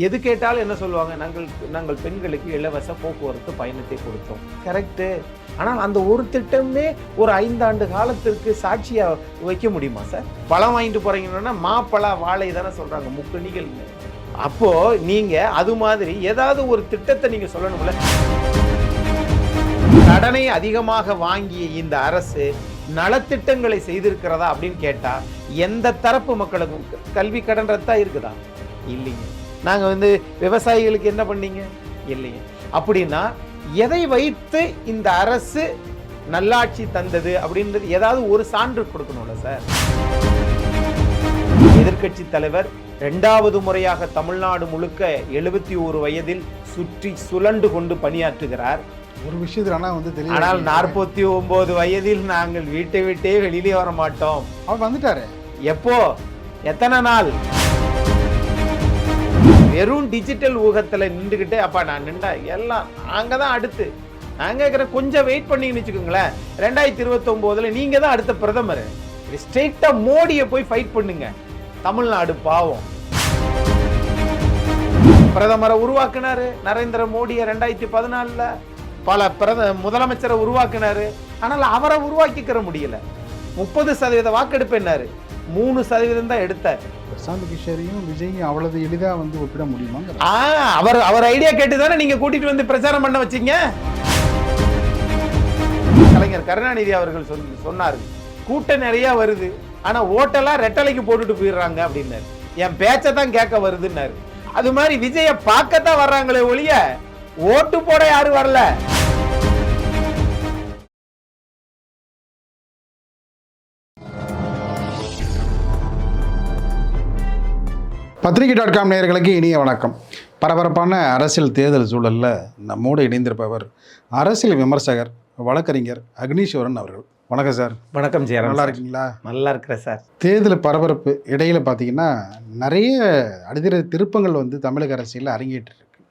எது கேட்டாலும் என்ன சொல்லுவாங்க, நாங்கள் பெண்களுக்கு இலவச போக்குவரத்து பயணத்தை கொடுத்தோம். கரெக்டு. ஆனால் அந்த ஒரு திட்டமே ஒரு 5 ஆண்டு காலத்திற்கு சாட்சியா வைக்க முடியுமா சார்? பழம் வாங்கிட்டு போறீங்கன்னா மாப்பழ வாழை தானே சொல்றாங்க, முக்கணிகள். அப்போ நீங்க அது மாதிரி ஏதாவது ஒரு திட்டத்தை நீங்க சொல்லணும்ல. கடனை அதிகமாக வாங்கிய இந்த அரசு நலத்திட்டங்களை செய்திருக்கிறதா அப்படின்னு கேட்டா எந்த தரப்பு மக்களுக்கும் கல்வி கடன் ரத்தா இருக்குதா? இல்லைங்க. நாங்க விவசாயிகளுக்கு என்ன பண்ணீங்க? இல்லைங்க. அப்படின்னா எதை வைத்து இந்த அரசு நல்லாட்சி தந்தது அப்படின்றது ஏதாவது ஒரு சான்று கொடுக்கணும்ல சார். எதிர்க்கட்சி தலைவர் 2வது முறையாக தமிழ்நாடு முழுக்க 71 வயதில் சுற்றி சுழண்டு கொண்டு பணியாற்றுகிறார். ஒரு விஷயத்துல ஆனால் 49 வயதில் நாங்கள் வீட்டை விட்டே வெளியிலே வர மாட்டோம். அவர் வந்துட்டாரு. எப்போ? எத்தனை நாள்? வெறும் டிஜிட்டல் ஊகத்துல நின்றுகிட்டே அப்பா நான் நின்றா எல்லாம் அங்கதான் அடுத்து. நாங்க கேட்கிற கொஞ்சம் வெயிட் பண்ணீங்கன்னு வச்சுக்கோங்களேன், 2029 நீங்க தான் அடுத்த பிரதமர். ஸ்ட்ரெயிட்டா மோடியை போய் ஃபைட் பண்ணுங்க. தமிழ்நாடு பாவம். பிரதமரை உருவாக்குனாரு நரேந்திர மோடியை 2014. பல முதலமைச்சரை உருவாக்குனாரு. ஆனால் அவரை உருவாக்கிக்கிற முடியல. 30% வாக்கெடுப்பு என்னாரு, 3% தான் எடுத்தார். பிரசாந்த் கிஷோரையும் விஜயும் அவ்வளவு எளிதா ஒப்பிட முடியுமா? அவர் ஐடியா கேட்டுதானே நீங்க கூட்டிட்டு வந்து பிரச்சாரம் பண்ண வச்சீங்க. கலைஞர் கருணாநிதி அவர்கள் சொன்னாரு, கூட்டம் நிறைய வருது ஆனா ஓட்டெல்லாம் ரெட்டலைக்கு போட்டுட்டு போயிடுறாங்க அப்படின்னாரு. என் பேச்சை தான் கேட்க வருதுன்னாரு. அது மாதிரி விஜய பார்க்கத்தான் வர்றாங்களே ஒழிய ஓட்டு போட யாரும் வரல. பத்திரிகை.com நேயர்களுக்கு இனிய வணக்கம். பரபரப்பான அரசியல் தேர்தல் சூழலில் நம்மோடு இணைந்திருப்பவர் அரசியல் விமர்சகர் வழக்கறிஞர் அக்னீஸ்வரன் அவர்கள். வணக்கம் சார். வணக்கம் ஜெயராம். நல்லா இருக்கீங்களா? நல்லா இருக்கிறேன் சார். தேர்தல் பரபரப்பு இடையில் பார்த்தீங்கன்னா நிறைய அடிதிர திருப்பங்கள் தமிழக அரசியலில் அரங்கேற்று இருக்கு.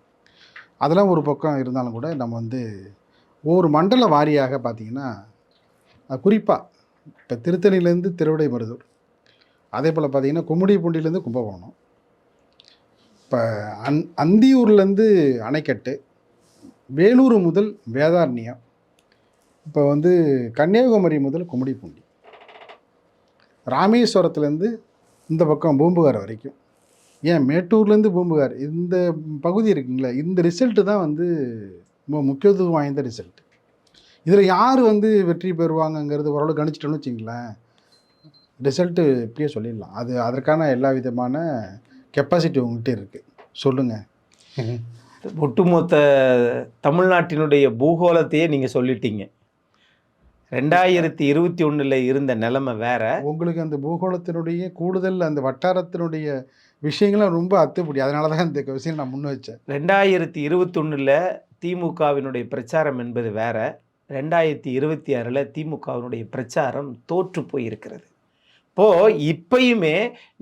அதெல்லாம் ஒரு பக்கம் இருந்தாலும் கூட நம்ம ஒவ்வொரு மண்டல வாரியாக பார்த்தீங்கன்னா குறிப்பாக இப்போ திருத்தணிலேருந்து திருவிடைமருதூர், அதே போல் பார்த்தீங்கன்னா கும்மிடிப்பூண்டிலேருந்து கும்பகோணம், இப்போ அந்தியூர்லேருந்து அணைக்கட்டு, வேலூர் முதல் வேதாரண்யம், இப்போ கன்னியாகுமரி முதல் கும்மிடிப்பூண்டி, ராமேஸ்வரத்துலேருந்து இந்த பக்கம் பூம்புகார் வரைக்கும், ஏன் மேட்டூர்லேருந்து பூம்புகார், இந்த பகுதி இருக்குங்களா, இந்த ரிசல்ட்டு தான் முக்கியத்துவம் வாய்ந்த ரிசல்ட். இதில் யார் வெற்றி பெறுவாங்கங்கிறது ஓரளவு கணிச்சிட்டோன்னு வச்சிங்களேன், ரிசல்ட்டு இப்படியே சொல்லிடலாம். அதற்கான எல்லா விதமான கெப்பாசிட்டி உங்கள்கிட்ட இருக்குது. சொல்லுங்கள். ஒட்டுமொத்த தமிழ்நாட்டினுடைய பூகோளத்தையே நீங்கள் சொல்லிட்டீங்க. 2021 இருந்த நிலைமை வேற. உங்களுக்கு அந்த பூகோளத்தினுடைய கூடுதல் அந்த வட்டாரத்தினுடைய விஷயங்களும் ரொம்ப அத்துப்படி. அதனால தான் இந்த விஷயம் நான் முன் வச்சேன். 2021 திமுகவினுடைய பிரச்சாரம் என்பது வேற. 2026 திமுகவினுடைய பிரச்சாரம் தோற்று போயிருக்கிறது. இப்பயுமே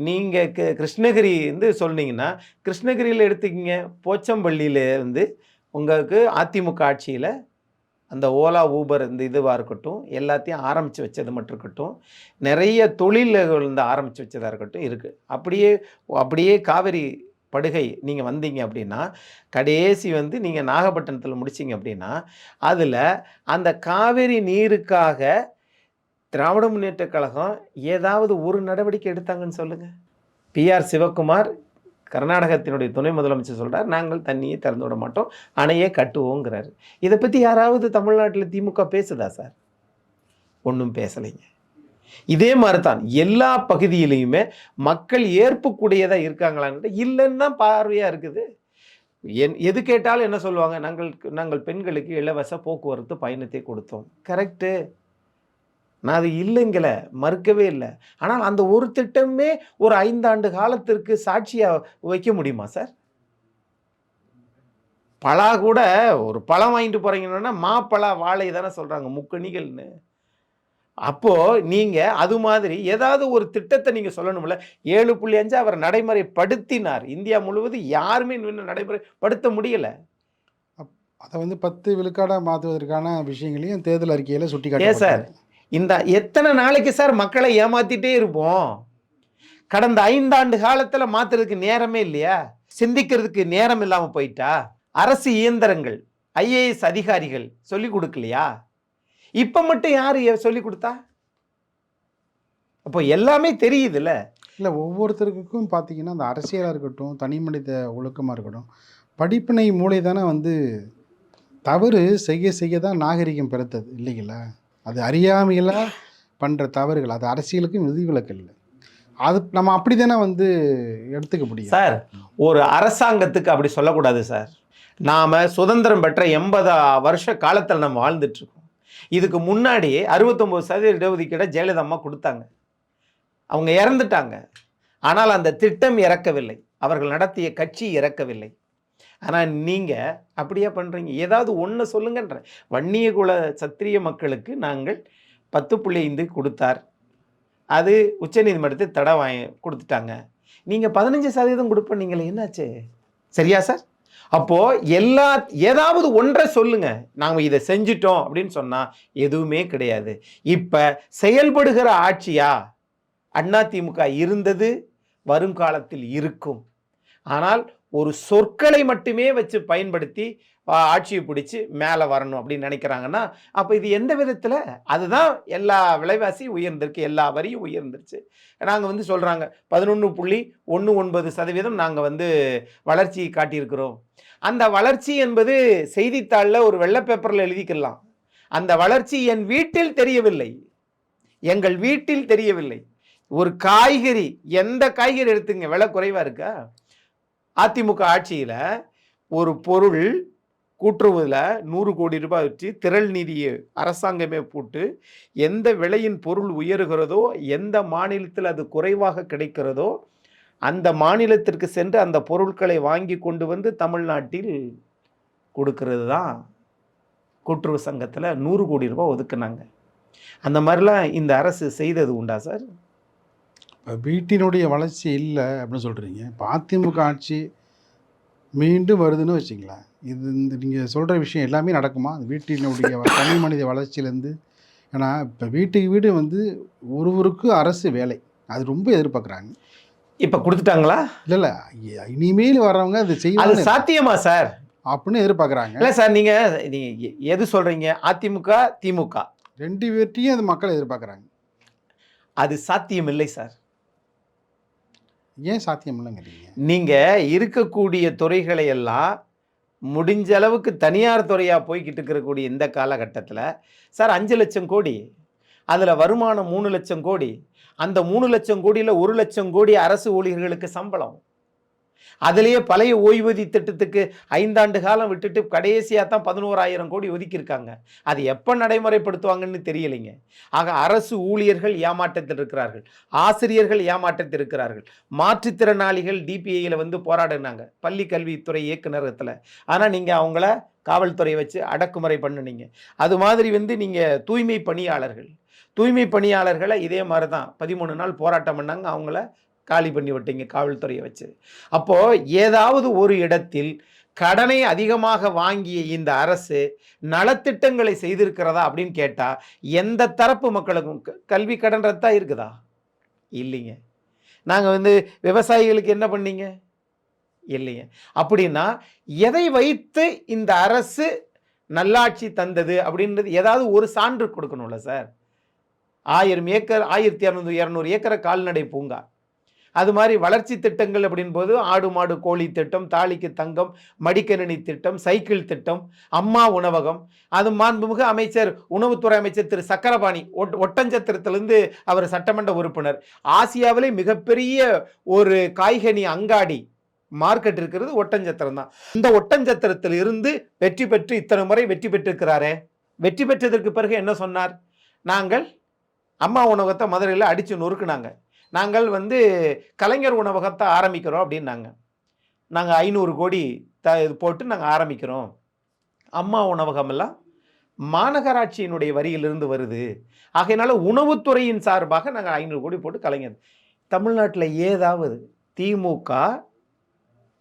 நீங்கள் கிருஷ்ணகிரி சொன்னீங்கன்னா, கிருஷ்ணகிரியில் எடுத்துக்கிங்க, போச்சம்பள்ளியில் உங்களுக்கு அதிமுக ஆட்சியில் அந்த ஓலா ஊபர் இதுவாக இருக்கட்டும், எல்லாத்தையும் ஆரம்பித்து வச்சது மட்டும் இருக்கட்டும், நிறைய தொழில்கள் ஆரம்பித்து வச்சதாக இருக்கட்டும் இருக்குது. அப்படியே காவிரி படுகை நீங்கள் வந்தீங்க அப்படின்னா, கடைசி நீங்கள் நாகப்பட்டினத்தில் முடிச்சிங்க அப்படின்னா, அதில் அந்த காவிரி நீருக்காக திராவிட முன்னேற்ற கழகம் ஏதாவது ஒரு நடவடிக்கை எடுத்தாங்கன்னு சொல்லுங்கள். PR சிவகுமார் கர்நாடகத்தினுடைய துணை முதலமைச்சர் சொல்கிறார், நாங்கள் தண்ணியை திறந்து விட மாட்டோம், அணையே கட்டுவோங்கிறாரு. இதை பற்றி யாராவது தமிழ்நாட்டில் திமுக பேசுதா சார்? ஒன்றும் பேசலைங்க. இதே மாதிரி தான் எல்லா பகுதியிலையுமே மக்கள் ஏற்புக்கூடியதாக இருக்காங்களான்னு இல்லைன்னு தான் பார்வையாக இருக்குது. எது கேட்டாலும் என்ன சொல்லுவாங்க, நாங்கள் பெண்களுக்கு இலவச போக்குவரத்து பயணத்தை கொடுத்தோம். கரெக்டு. நான் அது இல்லைங்கள, மறுக்கவே இல்லை. ஆனால் அந்த ஒரு திட்டமே ஒரு 5 ஆண்டு காலத்திற்கு சாட்சியாக வைக்க முடியுமா சார்? பலா கூட ஒரு பழம் வாங்கிட்டு போறீங்கன்னா மாப்பழ வாழை தானே சொல்றாங்க, முக்கணிகள்னு. அப்போ நீங்க அது மாதிரி ஏதாவது ஒரு திட்டத்தை நீங்க சொல்லணும்ல. 7.5 அவர் நடைமுறைப்படுத்தினார். இந்தியா முழுவதும் யாருமே இன்னும் நடைமுறைப்படுத்த முடியல. அதை 10 விழுக்காடா மாற்றுவதற்கான விஷயங்களையும் தேர்தல் அறிக்கையில சுட்டி சார். இந்த எத்தனை நாளைக்கு சார் மக்களை ஏமாத்திட்டே இருப்போம்? கடந்த 5 ஆண்டு காலத்தில் மாத்துறதுக்கு நேரமே இல்லையா? சிந்திக்கிறதுக்கு நேரம் இல்லாம போயிட்டா? அரசு இயந்திரங்கள், ஐஏஎஸ் அதிகாரிகள் சொல்லி கொடுக்கலையா? இப்ப மட்டும் யாரு சொல்லி கொடுத்தா? அப்போ எல்லாமே தெரியுதுல்ல. இல்லை, ஒவ்வொருத்தருக்கும் பார்த்தீங்கன்னா அந்த அரசியலாக இருக்கட்டும், தனி மனித ஒழுக்கமாக இருக்கட்டும், படிப்பினை மூளை தானே வந்து தவறு செய்ய செய்ய தான் நாகரிகம் பிறத்தது இல்லைங்களா? அது அறியாமையில பண்ணுற தவறுகள், அது அரசியலுக்கும் விதிவிலக்கு இல்லை. அது நம்ம அப்படி தானே வந்து எடுத்துக்க முடியும். சார், ஒரு அரசாங்கத்துக்கு அப்படி சொல்லக்கூடாது சார். நாம சுதந்திரம் பெற்ற 80 வருஷ காலத்தில் நம்ம வாழ்ந்துட்டு இருக்கோம். இதுக்கு முன்னாடி 69% இடஒதுக்கீடை ஜெயலலிதா அம்மா கொடுத்தாங்க. அவங்க இறந்துட்டாங்க. ஆனால் அந்த திட்டம் இறக்கவில்லை. அவர்கள் நடத்திய கட்சி இறக்கவில்லை. ஆனால் நீங்கள் அப்படியே பண்ணுறீங்க. ஏதாவது ஒன்று சொல்லுங்கன்ற. வன்னிய குல சத்திரிய மக்களுக்கு நாங்கள் 10.5 கொடுத்தார். அது உச்சநீதிமன்றத்தை தடை கொடுத்துட்டாங்க. நீங்கள் 15% கொடுப்பீங்களே, என்னாச்சு? சரியா சார்? அப்போது ஏதாவது ஒன்றை சொல்லுங்க. நாங்கள் இதை செஞ்சிட்டோம் அப்படின்னு சொன்னால் எதுவுமே கிடையாது. இப்போ செயல்படுகிற ஆட்சியா அதிமுக இருந்தது, வருங்காலத்தில் இருக்கும். ஆனால் ஒரு சொற்களை மட்டுமே வச்சு பயன்படுத்தி ஆட்சியை பிடிச்சி மேலே வரணும் அப்படின்னு நினைக்கிறாங்கன்னா, அப்போ இது எந்த விதத்தில்? அதுதான் எல்லா விலைவாசி உயர்ந்திருக்கு, எல்லா வரியும் உயர்ந்துருச்சு. நாங்கள் வந்து சொல்கிறாங்க 11.19% நாங்கள் வந்து வளர்ச்சி காட்டியிருக்கிறோம். அந்த வளர்ச்சி என்பது செய்தித்தாளில் ஒரு வெள்ளை பேப்பரில் எழுதிக்கலாம். அந்த வளர்ச்சி என் வீட்டில் தெரியவில்லை, எங்கள் வீட்டில் தெரியவில்லை. ஒரு காய்கறி, எந்த காய்கறி எடுத்துங்க, விலை குறைவாக இருக்கா? அதிமுக ஆட்சியில் ஒரு பொருள் கூட்டுறவுல 100 கோடி ரூபாய் வச்சு திரள் நிதியை அரசாங்கமே போட்டு எந்த விலையின் பொருள் உயர்கிறதோ, எந்த மாநிலத்தில் அது குறைவாக கிடைக்கிறதோ அந்த மாநிலத்திற்கு சென்று அந்த பொருட்களை வாங்கி கொண்டு வந்து தமிழ்நாட்டில் கொடுக்கறது தான் கூட்டுறவு சங்கத்தில் 100 கோடி ரூபாய் ஒதுக்குனாங்க. அந்த மாதிரிலாம் இந்த அரசு செய்தது உண்டா சார்? இப்போ வீட்டினுடைய வளர்ச்சி இல்லை அப்படின்னு சொல்கிறீங்க. இப்போ அதிமுக ஆட்சி மீண்டும் வருதுன்னு வச்சிங்களேன், இந்த நீங்கள் சொல்கிற விஷயம் எல்லாமே நடக்குமா? வீட்டினுடைய தனி மனித வளர்ச்சியிலேருந்து. ஏன்னா இப்போ வீட்டுக்கு வீடு வந்து ஒருவருக்கு அரசு வேலை, அது ரொம்ப எதிர்பார்க்குறாங்க. இப்போ கொடுத்துட்டாங்களா? இல்லை, இனிமேல் வர்றவங்க அது அது செய்ய சாத்தியமா சார் அப்படின்னு எதிர்பார்க்குறாங்க. இல்லை சார், நீங்கள் எது சொல்கிறீங்க? அதிமுக, திமுக 2 பேர்ட்டையும் அது மக்கள் எதிர்பார்க்குறாங்க. அது சாத்தியம் இல்லை சார். ஏன் சாத்தியம் இல்லைங்கிறீங்க? நீங்கள் இருக்கக்கூடிய துறைகளை எல்லாம் முடிஞ்ச அளவுக்கு தனியார் துறையாக போய்கிட்டு இருக்கக்கூடிய இந்த காலகட்டத்தில் சார் 5 லட்சம் கோடி, அதில் வருமானம் 3 லட்சம் கோடி, அந்த 3 லட்சம் கோடியில் 1 லட்சம் கோடி அரசு ஊழியர்களுக்கு சம்பளம். அதுலேயே பழைய ஓய்வூதிய திட்டத்துக்கு 5 ஆண்டு காலம் விட்டுட்டு கடைசியாக தான் 11,000 கோடி ஒதுக்கியிருக்காங்க. அது எப்போ நடைமுறைப்படுத்துவாங்கன்னு தெரியலைங்க. ஆக அரசு ஊழியர்கள் ஏமாற்றத்தில் இருக்கிறார்கள், ஆசிரியர்கள் ஏமாற்றத்தில் இருக்கிறார்கள், மாற்றுத்திறனாளிகள் டிபிஐயில் வந்து போராடினாங்க பள்ளி கல்வித்துறை இயக்குநரகத்தில். ஆனால் நீங்கள் அவங்கள காவல்துறை வச்சு அடக்குமுறை பண்ணுனீங்க. அது மாதிரி வந்து நீங்கள் தூய்மை பணியாளர்களை இதே மாதிரி தான் 13 நாள் போராட்டம் பண்ணாங்க, அவங்கள காலி பண்ணி விட்டீங்க காவல்துறையை வச்சு. அப்போது ஏதாவது ஒரு இடத்தில் கடனை அதிகமாக வாங்கிய இந்த அரசு நலத்திட்டங்களை செய்திருக்கிறதா அப்படின்னு கேட்டால் எந்த தரப்பு மக்களுக்கும் கல்வி கடன் ரத்தா இருக்குதா? இல்லைங்க. நாங்கள் வந்து விவசாயிகளுக்கு என்ன பண்ணீங்க? இல்லைங்க. அப்படின்னா எதை வைத்து இந்த அரசு நல்லாட்சி தந்தது அப்படின்றது ஏதாவது ஒரு சான்று கொடுக்கணும்ல சார். 1000 ஏக்கர் 1200 ஏக்கரை கால்நடை பூங்கா, அது மாதிரி வளர்ச்சி திட்டங்கள் அப்படின் போது ஆடு மாடு கோழி திட்டம், தாலிக்கு தங்கம், மடிக்கணினி திட்டம், சைக்கிள் திட்டம், அம்மா உணவகம், அது மாண்புமிகு அமைச்சர் உணவுத்துறை அமைச்சர் திரு சக்கரபாணி ஒட்டஞ்சத்திரத்திலிருந்து அவர் சட்டமன்ற உறுப்பினர். ஆசியாவிலே மிகப்பெரிய ஒரு காய்கனி அங்காடி மார்க்கெட் இருக்கிறது ஒட்டஞ்சத்திரம் தான். இந்த ஒட்டஞ்சத்திரத்தில் இருந்து வெற்றி பெற்று இத்தனை முறை வெற்றி பெற்றிருக்கிறாரே. வெற்றி பெற்றதற்கு பிறகு என்ன சொன்னார்? நாங்கள் அம்மா உணவகத்தை மதுரையில் அடித்து நொறுக்குனாங்க, நாங்கள் வந்து கலைஞர் உணவகத்தை ஆரம்பிக்கிறோம் அப்படின்னாங்க. நாங்கள் 500 கோடி இது போட்டு நாங்கள் ஆரம்பிக்கிறோம். அம்மா உணவகமெல்லாம் மாநகராட்சியினுடைய வரியிலிருந்து வருது, ஆகையினால உணவுத்துறையின் சார்பாக நாங்கள் 500 கோடி போட்டு கலைஞர். தமிழ்நாட்டில் ஏதாவது திமுக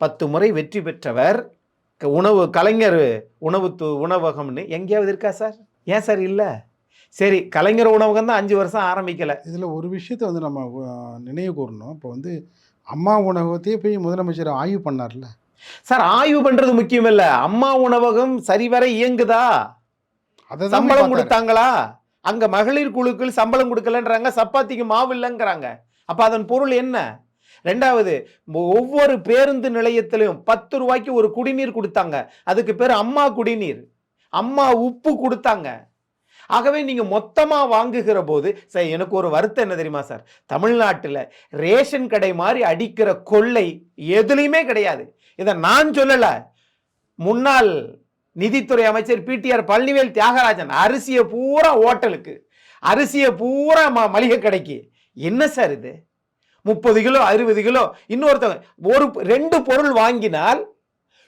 10 முறை வெற்றி பெற்றவர் கலைஞர் உணவகம்னு எங்கேயாவது இருக்கா சார்? ஏன் சார் இல்லை? சரி, கலைஞர் உணவகம் தான் 5 வருஷம் ஆரம்பிக்கலை. இதில் ஒரு விஷயத்தை வந்து நம்ம நினைவு கூறணும். இப்போ வந்து அம்மா உணவகத்தையே போய் முதலமைச்சர் ஆய்வு பண்ணார்ல. சார் ஆய்வு பண்றது முக்கியம் இல்ல, அம்மா உணவகம் சரிவர இயங்குதா, அதை தான் சம்பளம் பார்த்தாரு. கொடுத்தாங்களா, அங்க மகளிர் குழுக்கள் சம்பளம் கொடுக்கலன்றாங்க, சப்பாத்திக்கு மாவு இல்லைங்கிறாங்க. அப்ப அதன் பொருள் என்ன? ரெண்டாவது, ஒவ்வொரு பேருந்து நிலையத்திலும் 10 ரூபாய்க்கு ஒரு குடிநீர் கொடுத்தாங்க, அதுக்கு பேர் அம்மா குடிநீர், அம்மா உப்பு கொடுத்தாங்க. ஆகவே நீங்க மொத்தமா வாங்குகிற போது சார், எனக்கு ஒரு வருத்தம் என்ன தெரியுமா சார், தமிழ்நாட்டில் ரேஷன் கடை மாதிரி அடிக்கிற கொள்ளை எதுலையுமே கிடையாது. இதை நான் சொல்லல, முன்னாள் நிதித்துறை அமைச்சர் பிடிஆர் பழனிவேல் தியாகராஜன் அரிசியை பூரா ஓட்டலுக்கு, அரிசியை பூரா மளிகை கடைக்கு. என்ன சார் இது, 30 கிலோ 60 கிலோ, இன்னொருத்தவங்க ஒரு 2 பொருள் வாங்கினால்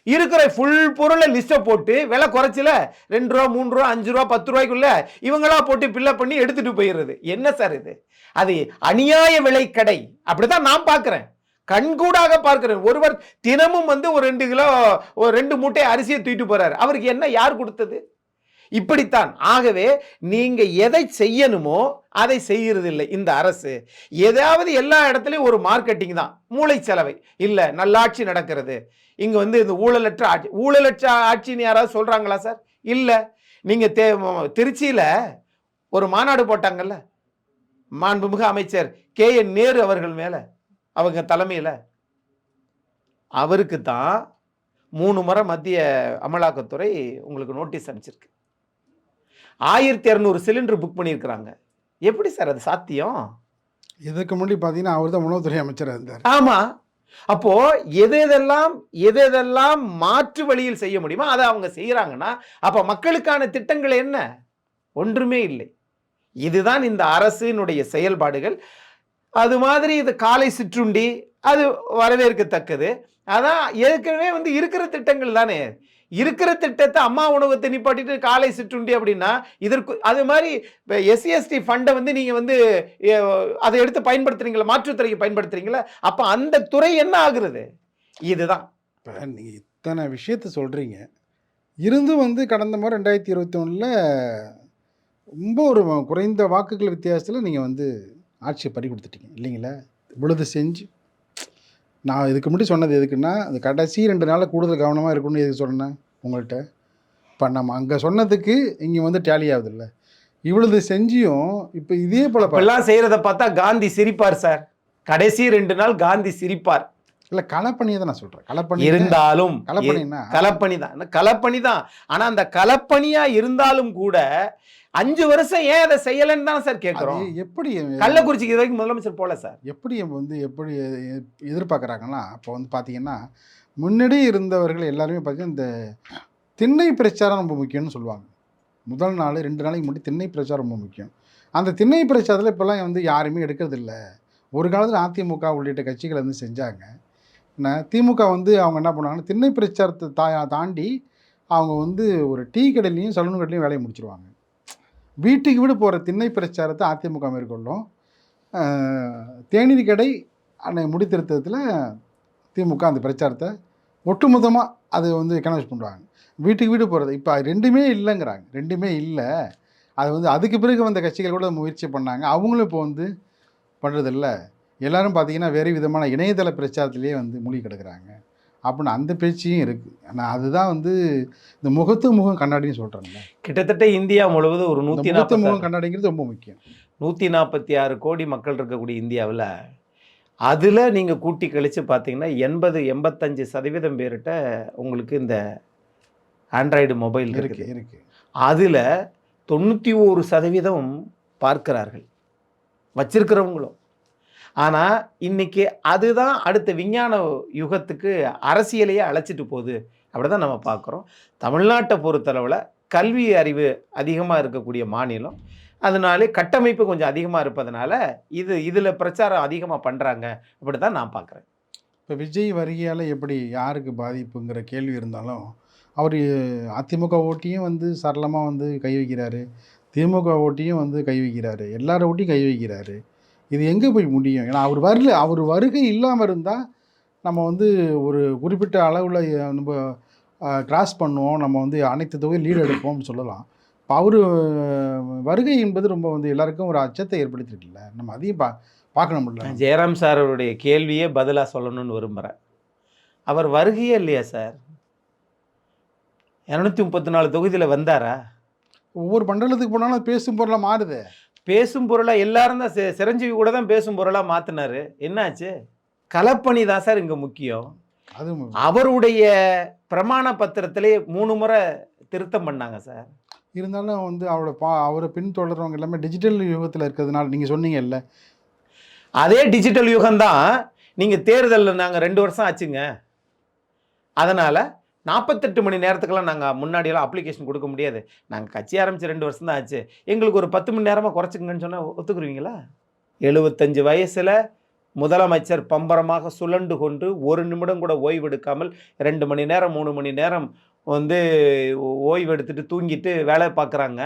இருக்கிற ஃபுல் பொருளை லிஸ்ட்டை போட்டு விலை குறைச்சல 2 ரூபா 3 ரூபா 5 ரூபா 10 ரூபாய்க்குள்ள இவங்களா போட்டு பில்லப் பண்ணி எடுத்துட்டு போயிடுறது. என்ன சார் இது, அது அநியாய விலை கடை. அப்படிதான் நான் பார்க்கிறேன், கண்கூடாக பார்க்கிறேன். ஒருவர் தினமும் வந்து ஒரு 2 கிலோ ஒரு 2 மூட்டை அரிசியை தூக்கிட்டு போறாரு, அவருக்கு என்ன யார் கொடுத்தது? இப்படித்தான். ஆகவே நீங்க எதை செய்யணுமோ அதை செய்யறது இல்லை இந்த அரசு. ஏதாவது எல்லா இடத்துலயும் ஒரு மார்க்கெட்டிங் தான், மூளைச்சலவை இல்ல, நல்லாட்சி நடக்கிறது இங்க வந்து இந்த ஊழலற்ற ஆட்சி. ஊழலற்ற ஆட்சின்னு யாராவது சொல்றாங்களா சார்? இல்ல. நீங்க திருச்சியில ஒரு மாநாடு போட்டாங்கல்ல, மாண்புமிகு அமைச்சர் KN நேரு அவர்கள் மேல, அவங்க தலைமையில, அவருக்கு தான் 3 முறை மத்திய அமலாக்கத்துறை உங்களுக்கு நோட்டீஸ் அனுப்பிச்சிருக்கு. 1200 சிலிண்டர் புக் பண்ணியிருக்கிறாங்க. எப்படி சார் அது சாத்தியம்? இதுக்கு முன்னாடி பார்த்தீங்கன்னா அவர் தான் உணவுத்துறை அமைச்சராக இருந்தார். ஆமா. அப்போ எதெல்லாம் மாற்று வழியில் செய்ய முடியுமோ அதை அவங்க செய்யறாங்கன்னா, அப்ப மக்களுக்கான திட்டங்கள் என்ன? ஒன்றுமே இல்லை. இதுதான் இந்த அரசினுடைய செயல்பாடுகள். அது மாதிரி இது காலை சிற்றுண்டி, அது வரவேற்கத்தக்கது. அதான் ஏற்கனவே வந்து இருக்கிற திட்டங்கள் தானே. இருக்கிற திட்டத்தை அம்மா உணவகத்தை நிப்பாட்டிட்டு காலை சிற்றுண்டி அப்படின்னா, இதற்கு அது மாதிரி SC/ST ஃபண்டை வந்து நீங்க வந்து அதை எடுத்து பயன்படுத்துறீங்களா, மாற்றுத்துறைக்கு பயன்படுத்துறீங்களா, அப்ப அந்த துறை என்ன ஆகுறது? இதுதான். இப்போ நீங்கள் இத்தனை விஷயத்த சொல்கிறீங்க, இருந்தும் வந்து கடந்த முறை 2021ல் ரொம்ப ஒரு குறைந்த வாக்குகள் வித்தியாசத்தில் நீங்கள் வந்து ஆட்சியை பறி கொடுத்துட்டீங்க இல்லைங்களா? இவ்வளவு செஞ்சு நான் இதுக்கு முன்னாடி சொன்னது எதுக்குன்னா, அந்த கடைசி 2 நாளில் கூடுதல் கவனமாக இருக்கணும்னு எதுக்கு சொன்னேன் உங்கள்கிட்ட? இப்போ நம்ம அங்கே சொன்னதுக்கு இங்கே வந்து டேலி ஆகுது இல்லை? இவ்வளவு செஞ்சியும் இப்போ இதே போல் எல்லாம் செய்யறத பார்த்தா காந்தி சிரிப்பார் சார். கடைசி 2 நாள் காந்தி சிரிப்பார். இல்லை, களப்பணியை தான் நான் சொல்கிறேன். களப்பணி இருந்தாலும் களப்பணின்னா களப்பணி தான். ஆனா அந்த களப்பணியா இருந்தாலும் கூட 5 வருஷம் ஏன் அதை செய்யலன்னு தான் சார் கேட்கிறோம். எப்படி கள்ளக்குறிச்சிக்கு இது வரைக்கும் முதலமைச்சர் போல சார். எப்படி வந்து எப்படி எதிர்பார்க்குறாங்கன்னா, இப்போ வந்து பார்த்தீங்கன்னா முன்னாடி இருந்தவர்கள் எல்லாருமே பார்த்தீங்கன்னா இந்த திண்ணை பிரச்சாரம் ரொம்ப முக்கியம்னு சொல்லுவாங்க. முதல் நாள் 2 நாளைக்கு முன்னாடி திண்ணை பிரச்சாரம் ரொம்ப முக்கியம். அந்த திண்ணை பிரச்சாரத்தில் இப்போல்லாம் வந்து யாருமே எடுக்கிறது இல்லை. ஒரு காலத்தில் அதிமுக உள்ளிட்ட கட்சிகள் வந்து செஞ்சாங்க. திமுக வந்து அவங்க என்ன பண்ணுவாங்கன்னா, திண்ணை பிரச்சாரத்தை தாண்டி அவங்க வந்து ஒரு டீ கடையிலையும் சலூன் கடையிலையும் வேலையை முடிச்சிருவாங்க. வீட்டுக்கு வீடு போகிற திண்ணை பிரச்சாரத்தை அதிமுக மேற்கொள்ளும். தேநீர் கடை முடித்திருத்தத்தில் திமுக அந்த பிரச்சாரத்தை ஒட்டுமொத்தமாக அது வந்து கனெக்ட் பண்ணுவாங்க. வீட்டுக்கு வீடு போகிறது இப்போ 2மே இல்லைங்கிறாங்க. 2மே இல்லை. அது வந்து அதுக்கு பிறகு வந்த கட்சிகள் கூட முயற்சி பண்ணாங்க, அவங்களும் இப்போ வந்து பண்ணுறதில்ல. எல்லோரும் பார்த்திங்கன்னா வேறு விதமான இணையதள பிரச்சாரத்திலே வந்து மூழ்கி கிடக்குறாங்க அப்படின்னு அந்த பேச்சியும் இருக்குது. ஆனால் அதுதான் வந்து இந்த முகத்து முகம் கண்ணாடின்னு சொல்கிறாங்க. கிட்டத்தட்ட இந்தியா முழுவதும் ஒரு 140 முகம் கண்ணாடிங்கிறது ரொம்ப முக்கியம். 146 கோடி மக்கள் இருக்கக்கூடிய இந்தியாவில் அதில் நீங்கள் கூட்டி கழித்து பார்த்தீங்கன்னா 80-85% பேர்கிட்ட உங்களுக்கு இந்த ஆண்ட்ராய்டு மொபைல் இருக்கு. அதில் 91% பார்க்கிறார்கள் வச்சிருக்கிறவங்களும். ஆனால் இன்னைக்கு அதுதான் அடுத்த விஞ்ஞான யுகத்துக்கு அரசியலையே அழைச்சிட்டு போகுது. அப்படி தான் நம்ம பார்க்குறோம். தமிழ்நாட்டை பொறுத்தளவில் கல்வி அறிவு அதிகமாக இருக்கக்கூடிய மாநிலம், அதனால கட்டமைப்பு கொஞ்சம் அதிகமாக இருப்பதனால இதில் பிரச்சாரம் அதிகமாக பண்ணுறாங்க. அப்படி தான் நான் பார்க்குறேன். இப்போ விஜய் வருகையால் எப்படி யாருக்கு பாதிப்புங்கிற கேள்வி இருந்தாலும், அவர் அதிமுக ஓட்டியும் வந்து சரளமாக வந்து கை வைக்கிறாரு, திமுக ஓட்டியும் வந்து கை வைக்கிறாரு, எல்லார ஓட்டியும் கை வைக்கிறாரு. இது எங்கே போய் முடியும்? ஏன்னா அவர் வருகை இல்லாமல் இருந்தால் நம்ம வந்து ஒரு குறிப்பிட்ட அளவில் நம்ம கிராஸ் பண்ணுவோம், நம்ம வந்து அனைத்து தொகையும் லீடு எடுப்போம்னு சொல்லலாம். இப்போ அவர் வருகை என்பது ரொம்ப வந்து எல்லாருக்கும் ஒரு அச்சத்தை ஏற்படுத்திருக்குல்ல. நம்ம அதையும் பார்க்கணும்ல. ஜெயராம் சார் அவருடைய கேள்வியே பதிலாக சொல்லணும்னு விரும்புகிறேன். அவர் வருகையே இல்லையா சார்? 234 தொகுதியில் வந்தாரா? ஒவ்வொரு மண்டலத்துக்கு போனாலும் அது பேசும் பொருளாக மாறுது. பேசும் பொருளாக எல்லாரும் தான் சிரஞ்சீவி கூட தான் பேசும் பொருளாக மாற்றினாரு. என்னாச்சு? களப்பணி தான் சார் இங்கே முக்கியம். அது அவருடைய பிரமாண பத்திரத்திலே 3 முறை திருத்தம் பண்ணாங்க சார். இருந்தாலும் வந்து அவரை பின்தொடர்றவங்க எல்லாமே டிஜிட்டல் யுகத்தில் இருக்கிறதுனால நீங்கள் சொன்னீங்கல்ல, அதே டிஜிட்டல் யுகம்தான். நீங்கள் தேர்தலில் நாங்கள் 2 வருஷம் ஆச்சுங்க, அதனால் 48 மணி நேரத்துக்கெல்லாம் நாங்கள் முன்னாடியெல்லாம் அப்ளிகேஷன் கொடுக்க முடியாது, நாங்கள் கட்சி ஆரம்பித்து 2 வருஷம் தான் ஆச்சு, எங்களுக்கு ஒரு 10 மணி நேரமாக குறைச்சிங்கன்னு சொன்னால் ஒத்துக்குருவீங்களா? 75 வயசில் முதலமைச்சர் பம்பரமாக சுழண்டு கொண்டு 1 நிமிடம் கூட ஓய்வெடுக்காமல் 2 மணி நேரம் 3 மணி நேரம் வந்து ஓய்வு எடுத்துட்டு தூங்கிட்டு வேலை பார்க்குறாங்க.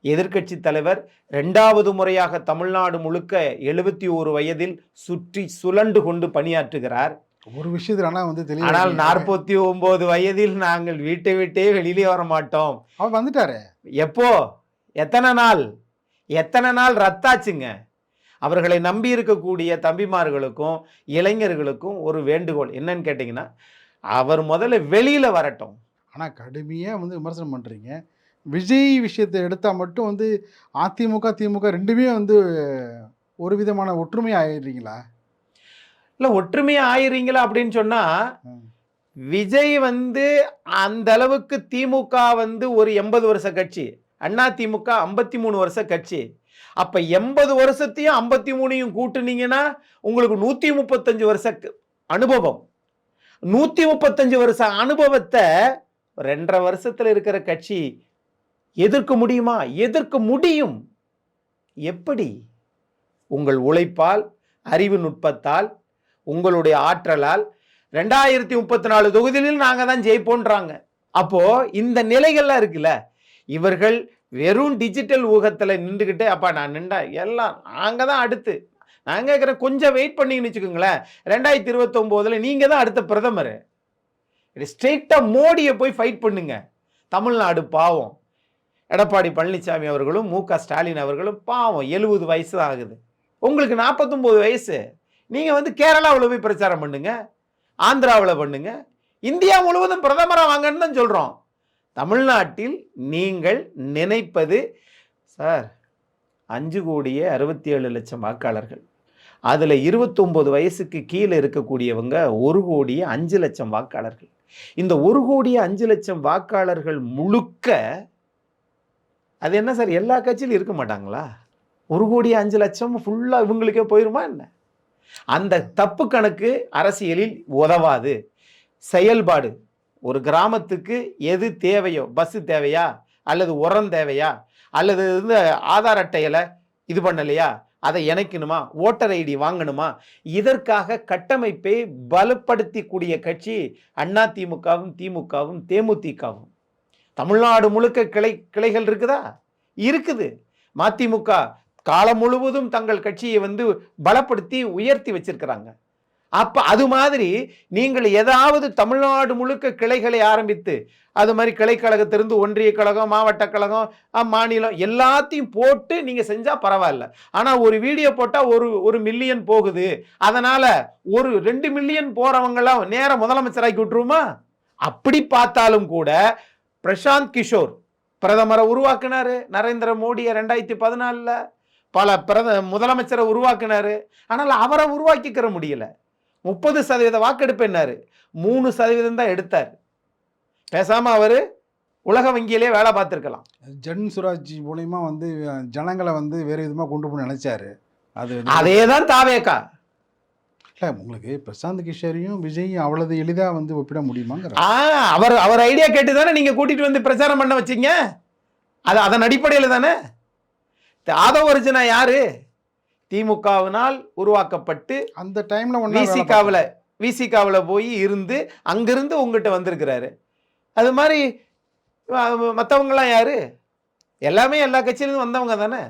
எதிர்க்கட்சி தலைவர் 2வது முறையாக தமிழ்நாடு முழுக்க 71 வயதில் சுற்றி சுழண்டு கொண்டு பணியாற்றுகிறார். ஒரு விஷயத்தில் ஆனால் வந்து தெளிவாக, ஆனால் 49 வயதில் நாங்கள் வீட்டை விட்டே வெளியிலே வர மாட்டோம். அவர் வந்துட்டாரு. எப்போ? எத்தனை நாள் ரத்தாச்சுங்க? அவர்களை நம்பி இருக்கக்கூடிய தம்பிமார்களுக்கும் இளைஞர்களுக்கும் ஒரு வேண்டுகோள் என்னன்னு கேட்டிங்கன்னா, அவர் முதல்ல வெளியில் வரட்டும். ஆனால் கடுமையாக வந்து விமர்சனம் பண்ணுறீங்க. விஜய் விஷயத்தை எடுத்தால் மட்டும் வந்து அதிமுக திமுக ரெண்டுமே வந்து ஒரு விதமான ஒற்றுமை ஆயிடுறீங்களா? இல்லை, ஒற்றுமையாக ஆயிடுறீங்களா அப்படின்னு சொன்னால், விஜய் வந்து அந்த அளவுக்கு, திமுக வந்து ஒரு 80 வருஷ கட்சி, அண்ணா திமுக 53 வருஷ கட்சி. அப்போ 80 வருஷத்தையும் 53ஐயும் கூட்டுனீங்கன்னா உங்களுக்கு 135 வருஷ அனுபவம். 135 வருஷ அனுபவத்தை 2.5 வருஷத்தில் இருக்கிற கட்சி எதிர்க்க முடியுமா? எதிர்க்க முடியும். எப்படி? உங்கள் உழைப்பால், அறிவு நுட்பத்தால், உங்களுடைய ஆற்றலால் 2034 தொகுதியில் நாங்கள் தான் ஜெயிப்போன்றாங்க. அப்போ இந்த நிலைகள்லாம் இருக்குல்ல, இவர்கள் வெறும் டிஜிட்டல் ஊகத்தில் நின்றுக்கிட்டு அப்பா நான் நின்றா எல்லாம் நாங்கள் தான் அடுத்து, நான் கேட்குறேன் கொஞ்சம் வெயிட் பண்ணிங்கன்னு வச்சுக்கோங்களேன், 2029 நீங்கள் தான் அடுத்த பிரதமர். ஸ்ட்ரெயிட்டாக மோடியை போய் ஃபைட் பண்ணுங்க. தமிழ்நாடு பாவம், எடப்பாடி பழனிசாமி அவர்களும் மு.க. ஸ்டாலின் அவர்களும் பாவம், 70 வயசு தான் ஆகுது, உங்களுக்கு 49 வயசு. நீங்கள் வந்து கேரளாவில் போய் பிரச்சாரம் பண்ணுங்க, ஆந்திராவில் பண்ணுங்க, இந்தியா முழுவதும் பிரதமராக வாங்கன்னு தான் சொல்கிறோம். தமிழ்நாட்டில் நீங்கள் நினைப்பது சார் 5,67,00,000 வாக்காளர்கள், அதில் 29 வயசுக்கு கீழே இருக்கக்கூடியவங்க 1,05,00,000 வாக்காளர்கள். இந்த 1,05,00,000 வாக்காளர்கள் முழுக்க அது என்ன சார் எல்லா கட்சியிலும் இருக்க மாட்டாங்களா? 1,05,00,000 ஃபுல்லாக இவங்களுக்கே போயிருமா என்ன? அந்த தப்பு கணக்கு அரசியலில் உதவாது. செயல்பாடு, ஒரு கிராமத்துக்கு எது தேவையோ, பஸ்ஸு தேவையா, அல்லது உரம் தேவையா, அல்லது இந்த ஆதார் அட்டையில் இது பண்ணலையா, அதை இணைக்கணுமா, ஓட்டர் ஐடி வாங்கணுமா, இதற்காக கட்டமைப்பை பலப்படுத்தக்கூடிய கட்சி அதிமுகவும் திமுகவும் தேமுதிகவும். தமிழ்நாடு முழுக்க கிளைகள் இருக்குதா? இருக்குது. மதிமுக காலம் முழுவதும் தங்கள் கட்சியை வந்து பலப்படுத்தி உயர்த்தி வச்சிருக்கிறாங்க. அப்போ அது மாதிரி நீங்கள் ஏதாவது தமிழ்நாடு முழுக்க கிளைகளை ஆரம்பித்து, அது மாதிரி கிளைக்கழகத்திலிருந்து ஒன்றிய கழகம், மாவட்ட கழகம், மாநிலம் எல்லாத்தையும் போட்டு நீங்கள் செஞ்சால் பரவாயில்ல. ஆனால் ஒரு வீடியோ போட்டால் ஒரு மில்லியன் போகுது, அதனால் ஒரு 2 மில்லியன் போகிறவங்களாம் நேரம் முதலமைச்சராக்கி விட்டுருமா? அப்படி பார்த்தாலும் கூட பிரசாந்த் கிஷோர் பிரதமரை உருவாக்குனாரு, நரேந்திர மோடியை 2014 பல முதலமைச்சரை உருவாக்குனாரு. ஆனால் அவரை உருவாக்கிக்கிற முடியல. 30% வாக்கெடுப்பு என்னாரு, 3% தான் எடுத்தார். பேசாம அவர் உலக வங்கியிலே வேலை பார்த்துருக்கலாம். ஜன் சுராஜ் மூலயமா வந்து ஜனங்களை வந்து வேற விதமாக கொண்டு போய் நினைச்சாரு. அதே தான் தாவேக்கா. இல்லை, உங்களுக்கு பிரசாந்த் கிஷோரையும் விஜயும் அவ்வளவு எளிதாக வந்து ஒப்பிட முடியுமாங்கிற அவர் ஐடியா கேட்டு தானே நீங்கள் கூட்டிட்டு வந்து பிரச்சாரம் பண்ண வச்சிங்க. அதன் அடிப்படையில் தானே. ஆதவ அர்ஜுனா யாரு? திமுகவினால் உருவாக்கப்பட்டு அந்த டைம்ல விசிகாவில் போய் இருந்து அங்கிருந்து உங்ககிட்ட வந்திருக்கிறாரு. அது மாதிரி மற்றவங்களாம் யாரு? எல்லாமே எல்லா கட்சியிலிருந்து வந்தவங்க தானே.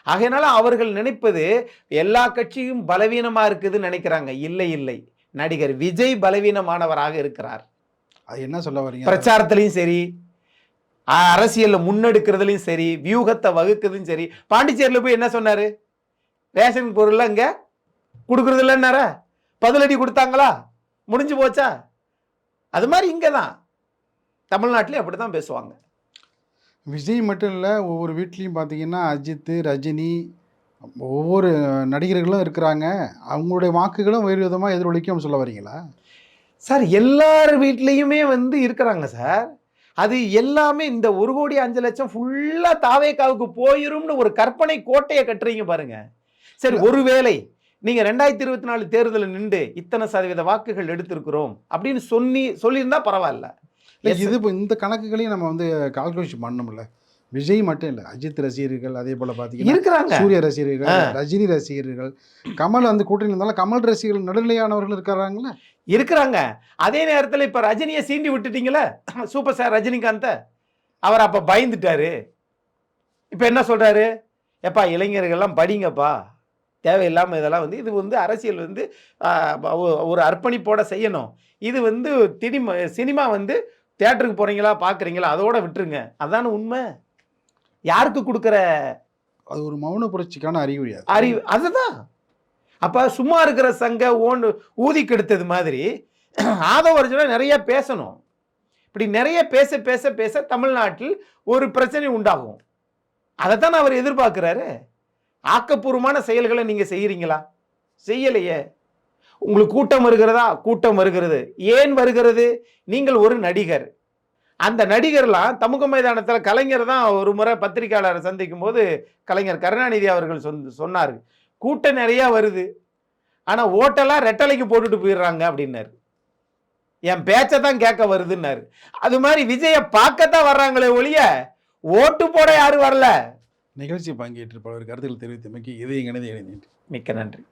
ஆகையினால அவர்கள் நினைப்பது எல்லா கட்சியும் பலவீனமா இருக்குதுன்னு நினைக்கிறாங்க. இல்லை, நடிகர் விஜய் பலவீனமானவராக இருக்கிறார். அது என்ன சொல்ல வரீங்க? பிரச்சாரத்திலையும் சரி, அரசியல்ல முன்னெடுக்கிறதுலையும் சரி, வியூகத்தை வகுக்கிறதும் சரி. பாண்டிச்சேரியில் போய் என்ன சொன்னாரு? ரேஷன் பொருள்லாம் இங்கே கொடுக்குறது இல்லைன்னார, பதிலடி கொடுத்தாங்களா, முடிஞ்சு போச்சா? அது மாதிரி இங்கே தான் தமிழ்நாட்டிலே அப்படி தான் பேசுவாங்க. விஜய் மட்டும் இல்லை, ஒவ்வொரு வீட்லேயும் பார்த்தீங்கன்னா அஜித், ரஜினி, ஒவ்வொரு நடிகர்களும் இருக்கிறாங்க. அவங்களுடைய வாக்குகளும் வேறு விதமாக எதிரொலிக்கும் சொல்ல வரீங்களா? சார் எல்லார் வீட்லேயுமே வந்து இருக்கிறாங்க சார். அது எல்லாமே இந்த 1,05,00,000 ஃபுல்லாக தாவேக்காவுக்கு போயிரும்னு ஒரு கற்பனை கோட்டையை கட்டுறீங்க பாருங்க. சரி, ஒருவேளை நீங்க 2024 தேர்தலில் நின்று இத்தனை சதவீத வாக்குகள் எடுத்திருக்கிறோம் அப்படின்னு சொல்லியிருந்தா பரவாயில்ல. இல்லை, இது இப்போ இந்த கணக்குகளையும் நம்ம வந்து கால்குலேஷன் பண்ணணும்ல. விஜய் மட்டும் இல்லை, அஜித் ரசிகர்கள், அதே போல் பார்த்தீங்கன்னா இருக்கிறாங்க, சூர்யா ரசிகர்கள், ரஜினி ரசிகர்கள், கமல் அந்த கூட்டணி இருந்தாலும் கமல் ரசிகர்கள் நடுநிலையானவர்கள் இருக்கிறாங்களா? இருக்கிறாங்க. அதே நேரத்தில் இப்போ ரஜினியை சீண்டி விட்டுட்டீங்களே, சூப்பர் ஸ்டார் ரஜினிகாந்த், அவர் அப்போ பயந்துட்டாரு. இப்போ என்ன சொல்றாரு? எப்பா இளைஞர்கள்லாம் படிங்கப்பா, தேவையில்லாமல் இதெல்லாம் வந்து இது வந்து அரசியல் வந்து ஒரு அர்ப்பணிப்போட செய்யணும். இது வந்து சினிமா வந்து தியேட்டருக்கு போகிறீங்களா பார்க்குறீங்களா அதோட விட்டுருங்க. அதான உண்மை. யாருக்கு கொடுக்குற அது ஒரு மௌன புரட்சிக்கான அறிகுறி. அதுதான். அப்போ சும்மா இருக்கிற சங்க ஊதி கெடுத்தது மாதிரி ஆதவ அர்ஜுனா நிறைய பேசணும். இப்படி நிறைய பேச பேச பேச தமிழ்நாட்டில் ஒரு பிரச்சனை உண்டாகும். அதைத்தான் அவர் எதிர்பார்க்குறாரு. ஆக்கப்பூர்வமான செயல்களை நீங்கள் செய்கிறீங்களா? செய்யலையே. உங்களுக்கு கூட்டம் வருகிறதா? கூட்டம் வருகிறது. ஏன் வருகிறது? நீங்கள் ஒரு நடிகர். அந்த நடிகர்லாம் தமுக மைதானத்தில் கலைஞர் தான் ஒரு முறை பத்திரிகையாளரை சந்திக்கும் போது கலைஞர் கருணாநிதி அவர்கள் சொன்னார், கூட்டம் நிறையா வருது, ஆனால் ஓட்டெல்லாம் ரெட்டலைக்கு போட்டுட்டு போயிடுறாங்க அப்படின்னாரு. என் பேச்சை தான் கேட்க வருதுன்னாரு. அது மாதிரி விஜயை பார்க்கத்தான் வர்றாங்களே ஒழிய ஓட்டு போட யாரும் வரல. நிகழ்ச்சி பங்கேற்று பலர் கருத்துக்கள் தெரிவித்தமைக்கு இதய கணித எழுதிட்டு மிக்க நன்றி.